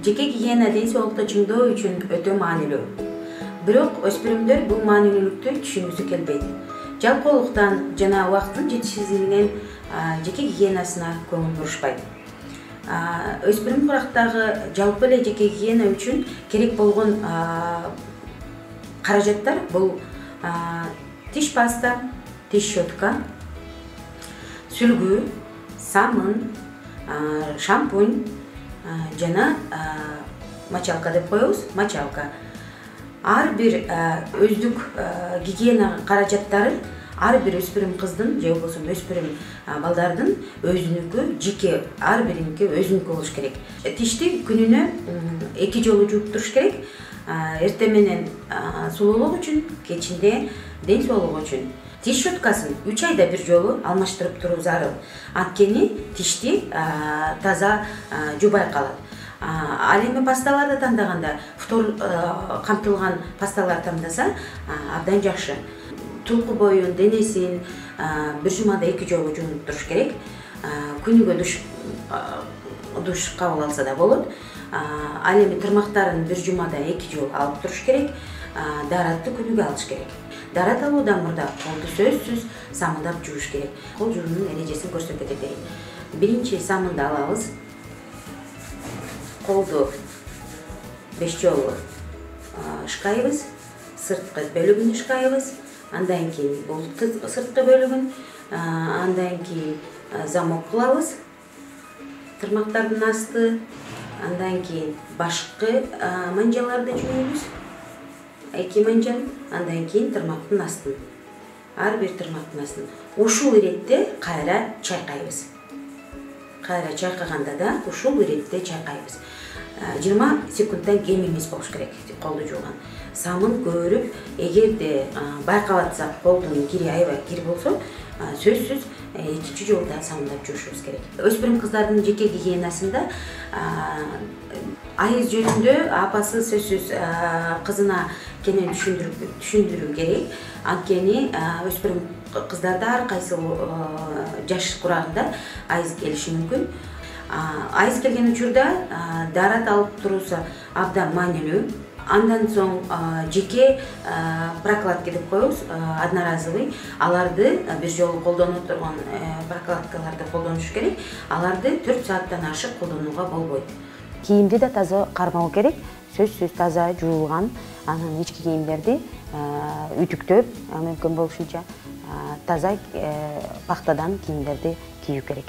Жеке гигиена денсаулыкты чыңдоо үчүн өтө маанилүү. Бирок өспүрүмдөр бул маанилүүлүктү түшүнгүсү келбейт. Жалпылыктан жана убакыттын жетишсиздигинен жеке гигиенасына көңүл бурушпайт. Өспүрүм курактагы жалпы эле жеке гигиена үчүн керек болгон каражаттар бул тиш паста, тиш щетка, сүлгү, самын, шампунь жана мочалка деп коебуз, мочалка. Ар бир өздүк гигиена каражаттары ар бир өспүрүм кыздын же болбосо өспүрүм балдардын өзүнүкү, жеке ар бириники өзүнүкү болуш керек. Тишти күнүнө 2 жолу жууп туруш керек. Эртең менен сулуулук үчүн, кечинде ден соолугу үчүн. Тиш щеткасын 3 айда бир жолу алмаштырып туруу зарыл. Анткени тишти таза жубай калат. Ал эми пасталарды тандаганда фтор камтылган пасталар тандаса абдан жакшы. Тулку боюн, денесин бир жумада 2 жолу жуунуп туруш керек. Күнүгө душ кабыл алса да болот. Ал эми тырмактарын бир жумада 2 жолу алып туруш керек. Даратты күнүгө алыш керек. Дарат алуудан мурда колду сөзсүз самындап жууш керек. Кол жуунун эрежесин көрсөтө кетейин. Биринчи самынды алабыз. Колду 5 жолу ышкайбыз, сырткы бөлүгүн ышкайбыз. Андан кийин бул сырткы бөлүгүн, андан кийин замок кылабыз. Тырмактардын асты, андан кийин башкы манжаларды жууйбуз. 2 манжан, андан кийин тырмактын астын. Ар бир тырмактын астын. Ушул иретте кайра чайкайбыз. Кайра чайкаганда да ушул иретте чайкайбыз. 20 секундтан кем эмес болуш керек колду жууган. Самын көрүп, эгерде байкап атсак колдун кири аябай кир болсо, сөзсүз 2 жолда самындап жуушубуз керек. Өспүрүм кыздардын жеке гигиенасында айыз жөнүндө апасы сөзсүз кызына кенен түшүндүрүү керек. Анткени өспүрүм кыздарда ар кайсы жаш курагында айыз келиши мүмкүн. Айыз келген учурда дарат алып туруусу абдан маанилүү. Андан соң жеке прокладка деп коебуз, одноразовый. Аларды бир жолу колдоно турган прокладкаларды колдонуш керек. Аларды 4 сааттан ашык колдонууга болбойт. Кийимди да таза кармоо керек. Сөзсүз таза жуулган, анан ички кийимдерди үтүктөп, мүмкүн болушунча таза пахтадан кийимдерди кийүү керек.